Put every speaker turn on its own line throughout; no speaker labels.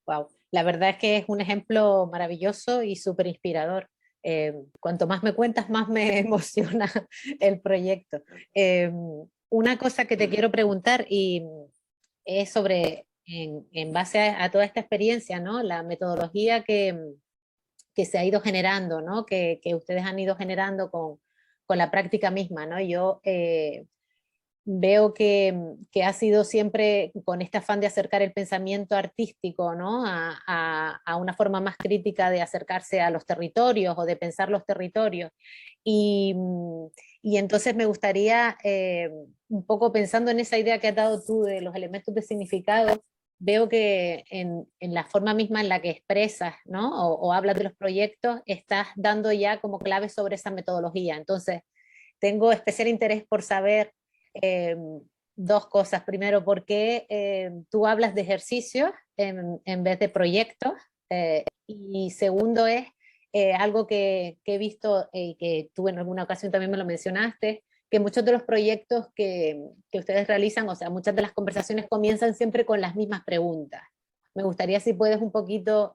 Wow, la verdad es que es un ejemplo maravilloso y súper inspirador. Cuanto más me cuentas, más me emociona el proyecto. Eh, una cosa que te quiero preguntar y es sobre, en base a toda esta experiencia, ¿no? La metodología que se ha ido generando, ¿no? Que ustedes han ido generando con la práctica misma, ¿no? Yo veo que ha sido siempre con este afán de acercar el pensamiento artístico, ¿no? A una forma más crítica de acercarse a los territorios o de pensar los territorios. Y, y entonces me gustaría, un poco pensando en esa idea que has dado tú de los elementos de significado, veo que en la forma misma en la que expresas, ¿no? O hablas de los proyectos, estás dando ya como claves sobre esa metodología. Entonces, tengo especial interés por saber eh, dos cosas. Primero, ¿por qué tú hablas de ejercicios en vez de proyectos? Y segundo es algo que he visto y que tú en alguna ocasión también me lo mencionaste, que muchos de los proyectos que ustedes realizan, o sea, muchas de las conversaciones comienzan siempre con las mismas preguntas. Me gustaría si puedes un poquito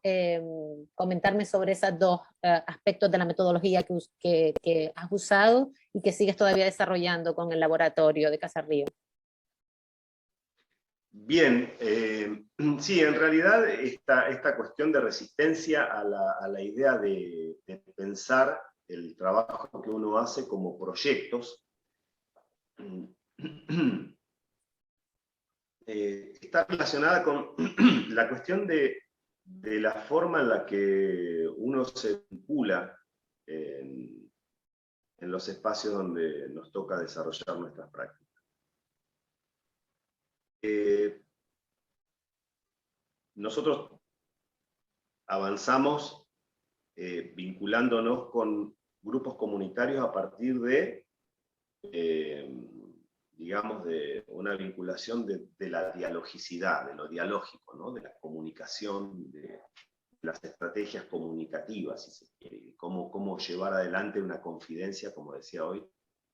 comentarme sobre esos dos aspectos de la metodología que has usado y que sigues todavía desarrollando con el laboratorio de Casa Río.
Bien, sí, en realidad esta cuestión de resistencia a la idea de pensar el trabajo que uno hace como proyectos está relacionada con la cuestión de la forma en la que uno se vincula en los espacios donde nos toca desarrollar nuestras prácticas. Nosotros avanzamos vinculándonos con grupos comunitarios a partir de, digamos, de una vinculación de la dialogicidad, de lo dialógico, ¿no? De la comunicación, de las estrategias comunicativas, si se quiere, cómo llevar adelante una confidencia, como decía hoy,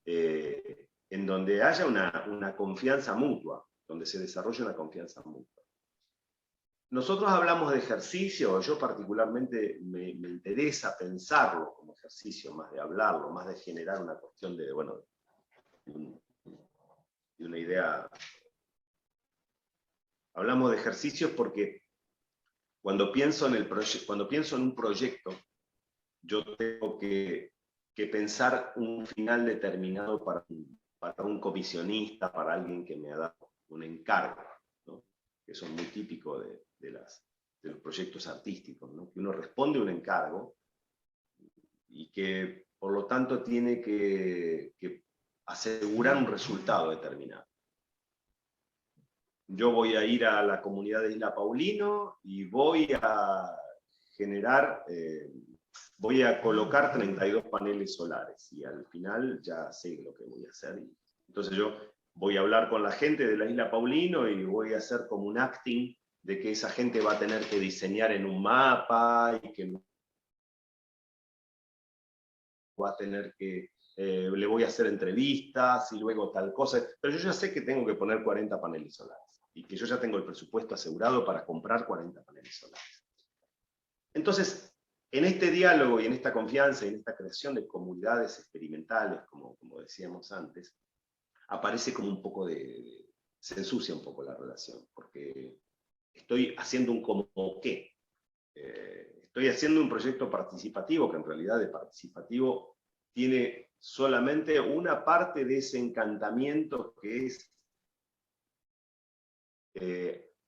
en donde haya una confianza mutua, donde se desarrolle una confianza mutua. Nosotros hablamos de ejercicio, yo particularmente me interesa pensarlo como ejercicio, más de hablarlo, más de generar una cuestión de, bueno, de una idea. Hablamos de ejercicios porque cuando pienso en un proyecto, yo tengo que pensar un final determinado para un comisionista, para alguien que me ha dado un encargo, ¿no? Que eso es muy típico de los proyectos artísticos, ¿no? Que uno responde un encargo y que por lo tanto tiene que asegurar un resultado determinado. Yo voy a ir a la comunidad de Isla Paulino y voy a generar, voy a colocar 32 paneles solares y al final ya sé lo que voy a hacer. Entonces yo voy a hablar con la gente de la Isla Paulino y voy a hacer como un acting de que esa gente va a tener que diseñar en un mapa y que va a tener que, le voy a hacer entrevistas y luego tal cosa, pero yo ya sé que tengo que poner 40 paneles solares y que yo ya tengo el presupuesto asegurado para comprar 40 paneles solares. Entonces, en este diálogo y en esta confianza y en esta creación de comunidades experimentales, como decíamos antes, aparece como un poco se ensucia un poco la relación, porque estoy haciendo un como qué. Estoy haciendo un proyecto participativo que en realidad de participativo tiene solamente una parte de ese encantamiento que es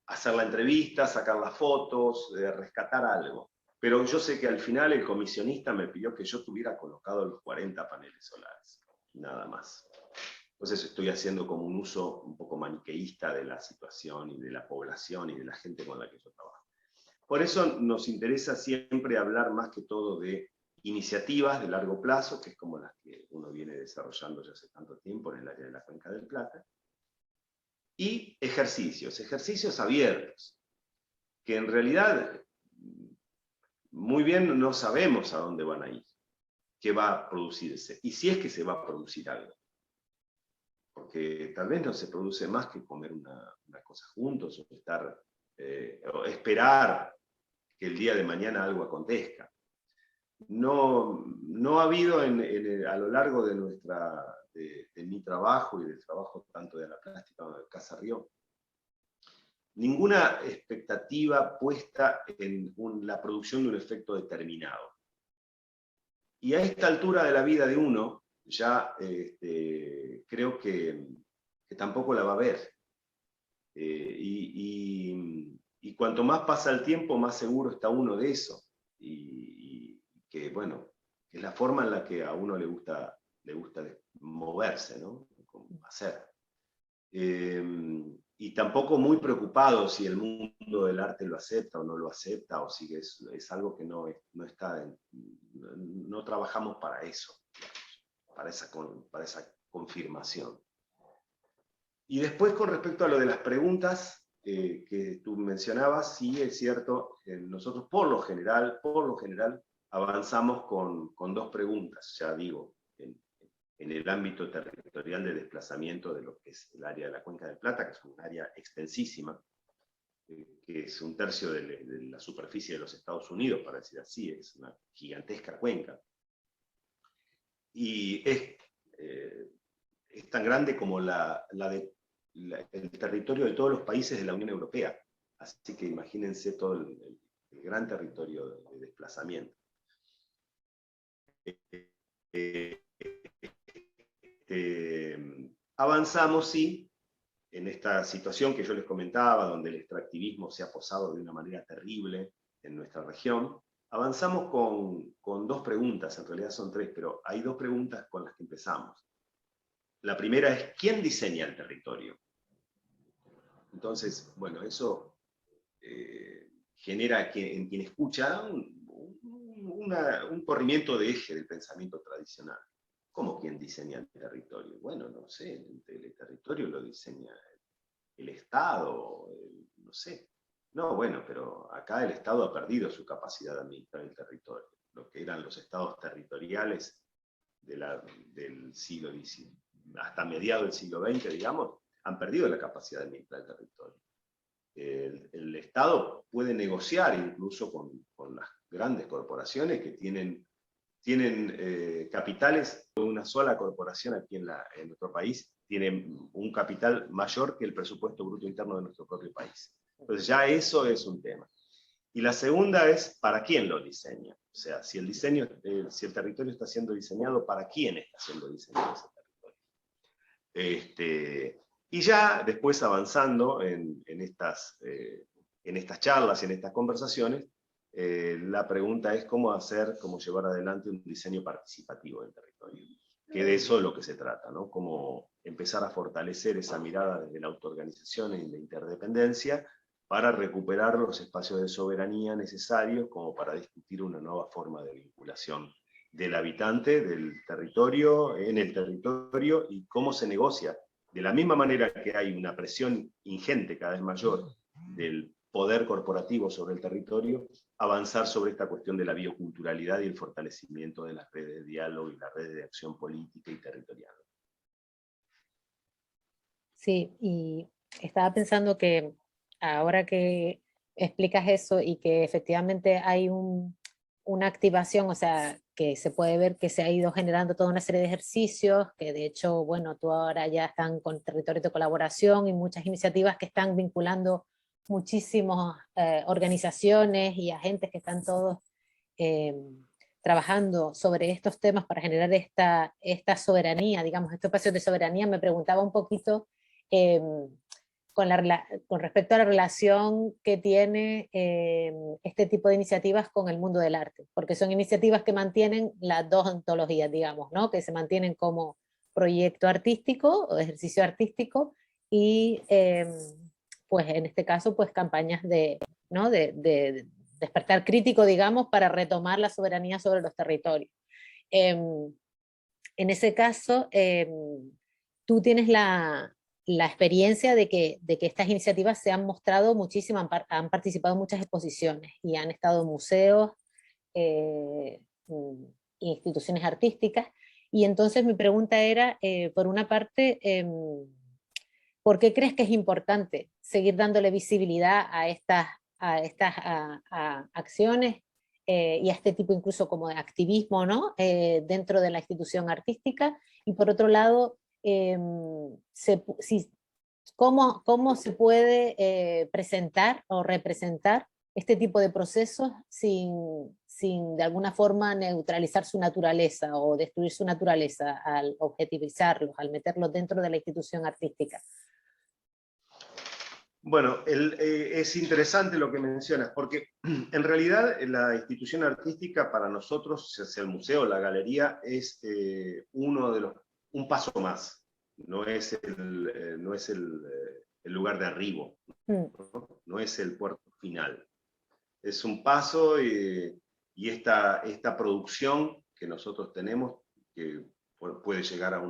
hacer la entrevista, sacar las fotos, rescatar algo. Pero yo sé que al final el comisionista me pidió que yo tuviera colocado los 40 paneles solares, nada más. Entonces estoy haciendo como un uso un poco maniqueísta de la situación y de la población y de la gente con la que yo trabajo. Por eso nos interesa siempre hablar más que todo de iniciativas de largo plazo, que es como las que uno viene desarrollando ya hace tanto tiempo en el área de la Cuenca del Plata, y ejercicios abiertos, que en realidad muy bien no sabemos a dónde van a ir, qué va a producirse, y si es que se va a producir algo. Porque tal vez no se produce más que comer una cosa juntos, o estar, o esperar que el día de mañana algo acontezca. No ha habido a lo largo de mi trabajo y del trabajo tanto de la plástica como de Casa Río, ninguna expectativa puesta en la producción de un efecto determinado. Y a esta altura de la vida de uno, ya creo que tampoco la va a ver. Y cuanto más pasa el tiempo, más seguro está uno de eso. Y que, bueno, es la forma en la que a uno le gusta moverse, ¿no? Hacer. Y tampoco muy preocupado si el mundo del arte lo acepta o no lo acepta, o si es algo que no trabajamos para eso, para esa confirmación. Y después, con respecto a lo de las preguntas que tú mencionabas, sí es cierto, nosotros por lo general avanzamos con 2 preguntas, ya digo, en el ámbito territorial de desplazamiento de lo que es el área de la Cuenca del Plata, que es un área extensísima, que es 1/3 de la superficie de los Estados Unidos, para decir así, es una gigantesca cuenca. Y es tan grande como el territorio de todos los países de la Unión Europea. Así que imagínense todo el gran territorio de desplazamiento. Avanzamos, sí, en esta situación que yo les comentaba, donde el extractivismo se ha posado de una manera terrible en nuestra región. Avanzamos con 2 preguntas, en realidad son 3, pero hay 2 preguntas con las que empezamos. La primera es, ¿quién diseña el territorio? Entonces, bueno, eso genera en quien escucha un corrimiento de eje del pensamiento tradicional. ¿Cómo quién diseña el territorio? Bueno, no sé, el territorio lo diseña el Estado, no sé. No, bueno, pero acá el Estado ha perdido su capacidad de administrar el territorio. Lo que eran los estados territoriales del siglo XIX, hasta mediados del siglo XX, digamos, han perdido la capacidad de administrar el territorio. El Estado puede negociar incluso con las grandes corporaciones que tienen capitales. Una sola corporación aquí en nuestro país tiene un capital mayor que el presupuesto bruto interno de nuestro propio país. Entonces ya eso es un tema. Y la segunda es, ¿para quién lo diseña? O sea, si el territorio está siendo diseñado, ¿para quién está siendo diseñado ese territorio? Y ya después avanzando en estas charlas y en estas conversaciones, la pregunta es cómo llevar adelante un diseño participativo del territorio. Que de eso es lo que se trata, ¿no? Cómo empezar a fortalecer esa mirada desde la autoorganización y la interdependencia para recuperar los espacios de soberanía necesarios como para discutir una nueva forma de vinculación del habitante del territorio, en el territorio, y cómo se negocia. De la misma manera que hay una presión ingente cada vez mayor del poder corporativo sobre el territorio, avanzar sobre esta cuestión de la bioculturalidad y el fortalecimiento de las redes de diálogo y las redes de acción política y territorial.
Sí, y estaba pensando que ahora que explicas eso y que efectivamente hay una activación, o sea, que se puede ver que se ha ido generando toda una serie de ejercicios, que de hecho, bueno, tú ahora ya están con territorios de colaboración y muchas iniciativas que están vinculando muchísimas organizaciones y agentes que están todos trabajando sobre estos temas para generar esta soberanía, digamos, estos espacios de soberanía. Me preguntaba un poquito con respecto a la relación que tiene este tipo de iniciativas con el mundo del arte, porque son iniciativas que mantienen las 2 ontologías, digamos, ¿no? Que se mantienen como proyecto artístico o ejercicio artístico y pues en este caso pues campañas ¿no? de despertar crítico, digamos, para retomar la soberanía sobre los territorios. En ese caso, tú tienes la experiencia de que estas iniciativas se han mostrado muchísimo, han participado en muchas exposiciones y han estado en museos, instituciones artísticas, y entonces mi pregunta era, por una parte, ¿por qué crees que es importante seguir dándole visibilidad a estas a estas acciones y a este tipo incluso como de activismo, ¿no? Dentro de la institución artística, y por otro lado, ¿cómo se puede presentar o representar este tipo de procesos sin de alguna forma neutralizar su naturaleza o destruir su naturaleza al objetivizarlos, al meterlos dentro de la institución artística?
Bueno, es interesante lo que mencionas, porque en realidad la institución artística para nosotros, ya sea el museo o la galería, es un paso más, no es el lugar de arribo, ¿no? No es el puerto final. Es un paso y esta producción que nosotros tenemos, que puede llegar a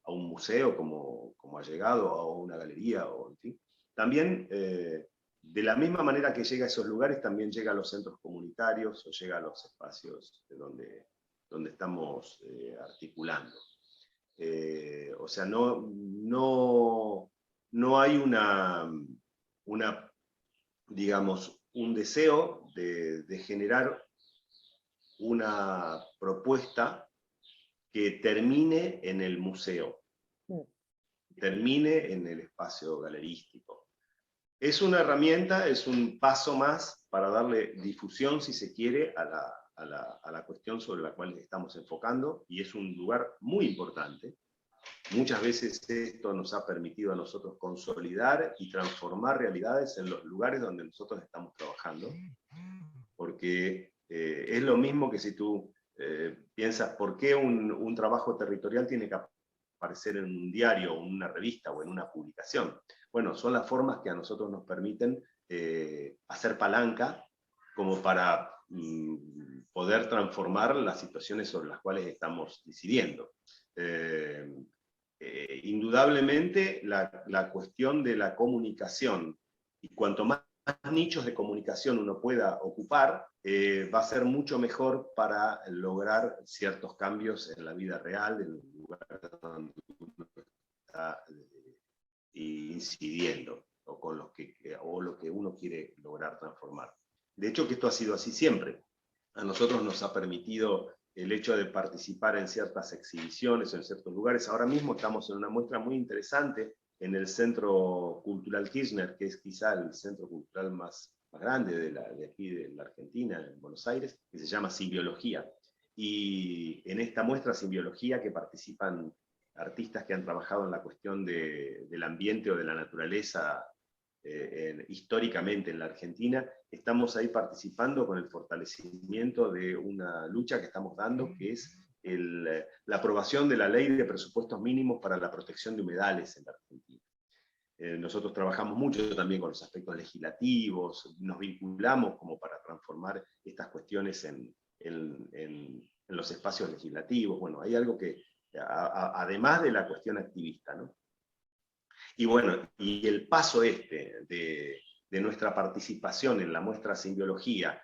un museo como ha llegado, a una galería, o en fin. También, de la misma manera que llega a esos lugares, también llega a los centros comunitarios o llega a los espacios donde estamos articulando. O sea, no hay digamos, un deseo de generar una propuesta que termine en el museo, termine en el espacio galerístico. Es una herramienta, es un paso más para darle difusión, si se quiere, a la cuestión sobre la cual estamos enfocando, y es un lugar muy importante. Muchas veces esto nos ha permitido a nosotros consolidar y transformar realidades en los lugares donde nosotros estamos trabajando, porque es lo mismo que si tú piensas por qué un trabajo territorial tiene que aparecer en un diario, o en una revista o en una publicación. Bueno, son las formas que a nosotros nos permiten hacer palanca como para poder transformar las situaciones sobre las cuales estamos decidiendo. Indudablemente la cuestión de la comunicación, y cuanto más nichos de comunicación uno pueda ocupar, va a ser mucho mejor para lograr ciertos cambios en la vida real, en el lugar donde uno está incidiendo, o lo que uno quiere lograr transformar. De hecho, que esto ha sido así siempre. A nosotros nos ha permitido el hecho de participar en ciertas exhibiciones, en ciertos lugares. Ahora mismo estamos en una muestra muy interesante en el Centro Cultural Kirchner, que es quizá el centro cultural más grande de aquí de la Argentina, en Buenos Aires, que se llama Simbiología. Y en esta muestra Simbiología, que participan artistas que han trabajado en la cuestión del ambiente o de la naturaleza históricamente en la Argentina, estamos ahí participando con el fortalecimiento de una lucha que estamos dando, que es la aprobación de la ley de presupuestos mínimos para la protección de humedales en la Argentina. Nosotros trabajamos mucho también con los aspectos legislativos, nos vinculamos como para transformar estas cuestiones en los espacios legislativos. Bueno, hay algo que, además de la cuestión activista, ¿no? Y bueno, y el paso de nuestra participación en la muestra Simbiología,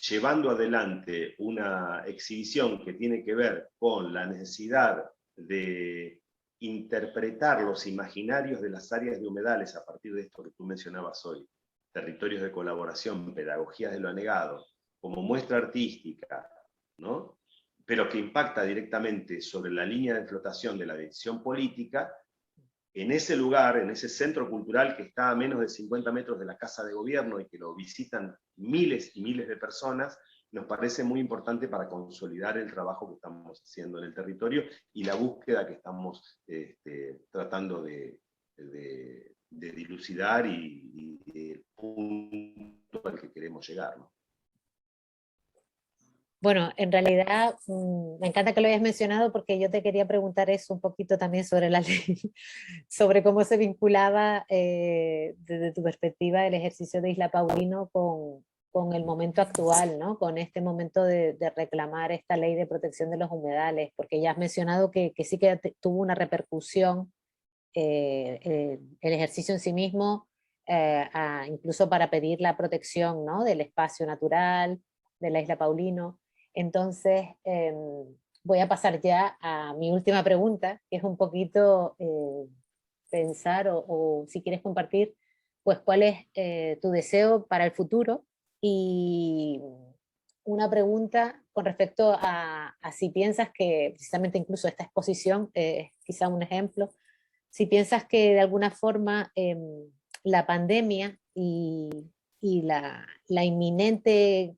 llevando adelante una exhibición que tiene que ver con la necesidad de interpretar los imaginarios de las áreas de humedales a partir de esto que tú mencionabas hoy, territorios de colaboración, pedagogías de lo anegado, como muestra artística, ¿no? Pero que impacta directamente sobre la línea de flotación de la decisión política. En ese lugar, en ese centro cultural que está a menos de 50 metros de la Casa de Gobierno y que lo visitan miles y miles de personas, nos parece muy importante para consolidar el trabajo que estamos haciendo en el territorio y la búsqueda que estamos tratando de dilucidar y el punto al que queremos llegar, ¿no?
Bueno, en realidad me encanta que lo hayas mencionado porque yo te quería preguntar eso un poquito también sobre la ley, sobre cómo se vinculaba desde tu perspectiva el ejercicio de Isla Paulino con el momento actual, ¿no? Con este momento de reclamar esta ley de protección de los humedales, porque ya has mencionado que sí que tuvo una repercusión el ejercicio en sí mismo, incluso para pedir la protección, ¿no? Del espacio natural, de la Isla Paulino. Entonces, voy a pasar ya a mi última pregunta, que es un poquito pensar o si quieres compartir pues cuál es tu deseo para el futuro, y una pregunta con respecto a si piensas que, precisamente incluso esta exposición es quizá un ejemplo, si piensas que de alguna forma la pandemia y el inminente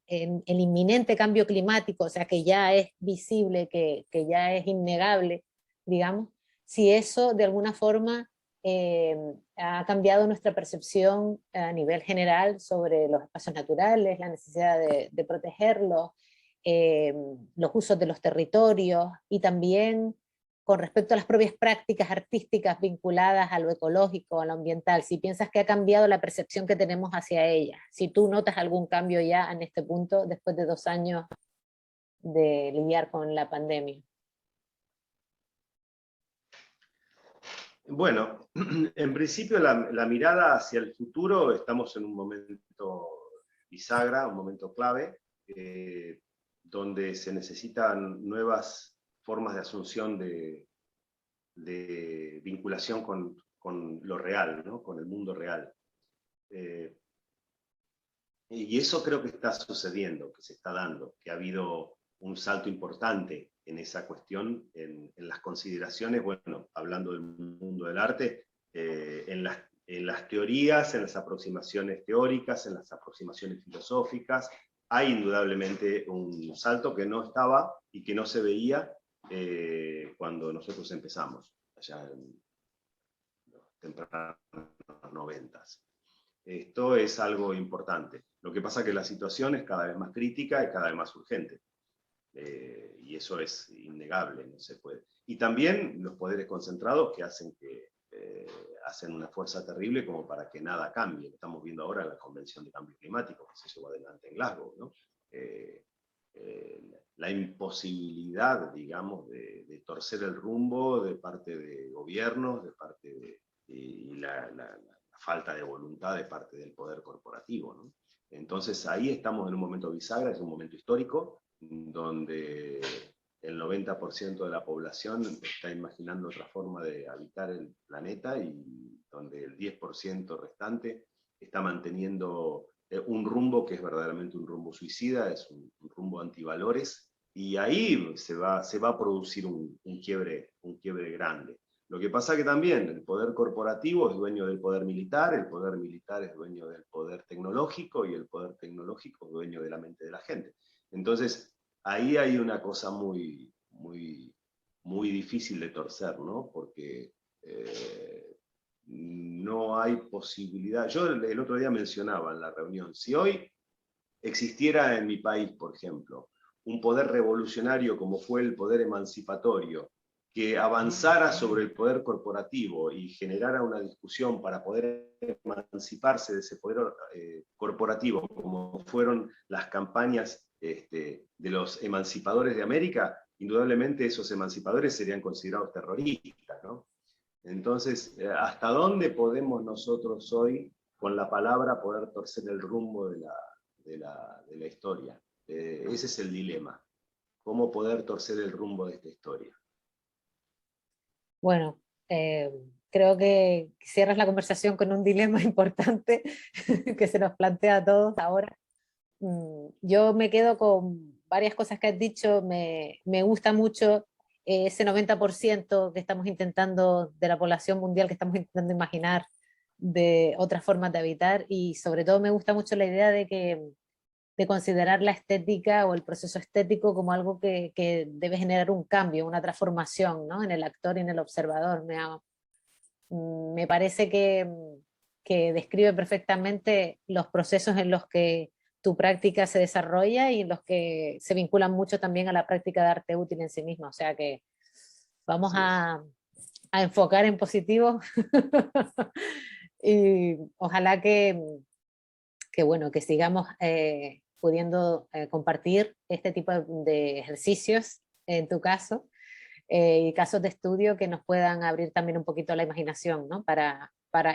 cambio climático, o sea, que ya es visible, que ya es innegable, digamos, si eso de alguna forma ha cambiado nuestra percepción a nivel general sobre los espacios naturales, la necesidad de protegerlos, los usos de los territorios, y también con respecto a las propias prácticas artísticas vinculadas a lo ecológico, a lo ambiental, si piensas que ha cambiado la percepción que tenemos hacia ellas, si tú notas algún cambio ya en este punto, después de 2 años de lidiar con la pandemia.
Bueno, en principio la mirada hacia el futuro, estamos en un momento bisagra, un momento clave, donde se necesitan nuevas formas de asunción de vinculación con lo real, ¿no? Con el mundo real. Y eso creo que está sucediendo, que se está dando, que ha habido un salto importante en esa cuestión, en las consideraciones, bueno, hablando del mundo del arte, en las teorías, en las aproximaciones teóricas, en las aproximaciones filosóficas. Hay indudablemente un salto que no estaba y que no se veía cuando nosotros empezamos, allá en los tempranos 90s. Esto es algo importante. Lo que pasa es que la situación es cada vez más crítica y cada vez más urgente. Y eso es innegable, no se puede. Y también los poderes concentrados que hacen una fuerza terrible como para que nada cambie. Lo estamos viendo ahora en la Convención de Cambio Climático, que se llevó adelante en Glasgow, ¿no? La imposibilidad, digamos, de torcer el rumbo de parte de gobiernos, de parte de y la falta de voluntad de parte del poder corporativo, ¿no? Entonces ahí estamos en un momento bisagra, es un momento histórico, donde el 90% de la población está imaginando otra forma de habitar el planeta y donde el 10% restante está manteniendo un rumbo que es verdaderamente un rumbo suicida, es un rumbo antivalores, y ahí se va a producir un quiebre grande. Lo que pasa que también el poder corporativo es dueño del poder militar, el poder militar es dueño del poder tecnológico y el poder tecnológico es dueño de la mente de la gente. Entonces, ahí hay una cosa muy, muy, muy difícil de torcer, ¿no? Porque no hay posibilidad. Yo el otro día mencionaba en la reunión, si hoy existiera en mi país, por ejemplo, un poder revolucionario como fue el poder emancipatorio, que avanzara sobre el poder corporativo y generara una discusión para poder emanciparse de ese poder corporativo, como fueron las campañas de los emancipadores de América, indudablemente esos emancipadores serían considerados terroristas, ¿no? Entonces, ¿hasta dónde podemos nosotros hoy, con la palabra, poder torcer el rumbo de la historia? Ese es el dilema. ¿Cómo poder torcer el rumbo de esta historia?
Bueno, creo que cierras la conversación con un dilema importante que se nos plantea a todos ahora. Yo me quedo con varias cosas que has dicho. Me gusta mucho ese 90% que estamos intentando, de la población mundial, que estamos intentando imaginar de otras formas de habitar, y sobre todo me gusta mucho la idea de considerar la estética o el proceso estético como algo que debe generar un cambio, una transformación, ¿no? En el actor y en el observador. Me parece que describe perfectamente los procesos en los que tu práctica se desarrolla y en los que se vinculan mucho también a la práctica de arte útil en sí misma. O sea que vamos a enfocar en positivo y ojalá bueno, que sigamos pudiendo compartir este tipo de ejercicios, en tu caso, y casos de estudio que nos puedan abrir también un poquito la imaginación, ¿no?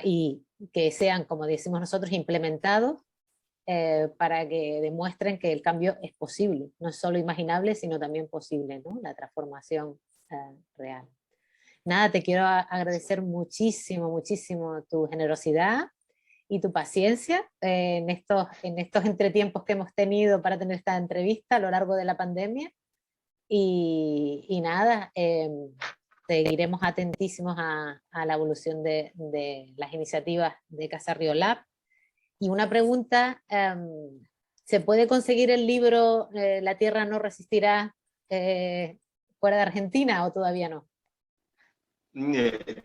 Y que sean, como decimos nosotros, implementados para que demuestren que el cambio es posible, no es solo imaginable, sino también posible, ¿no? La transformación real. Nada, te quiero agradecer muchísimo, muchísimo tu generosidad y tu paciencia en estos entretiempos que hemos tenido para tener esta entrevista a lo largo de la pandemia. Y nada, seguiremos atentísimos a la evolución de las iniciativas de Casa Río Lab. Y una pregunta, ¿se puede conseguir el libro La Tierra no resistirá fuera de Argentina o todavía no?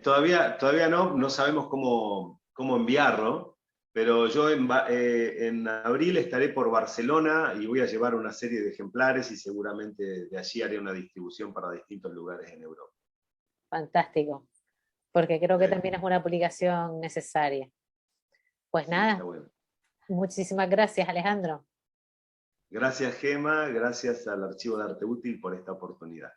Todavía no sabemos cómo enviarlo, pero yo en abril estaré por Barcelona y voy a llevar una serie de ejemplares y seguramente de allí haré una distribución para distintos lugares en Europa.
Fantástico, porque creo que
Sí.
también es una publicación necesaria. Pues
Sí,
nada,
está bueno.
muchísimas gracias, Alejandro.
Gracias, Gema, gracias al Archivo de Arte Útil por esta oportunidad.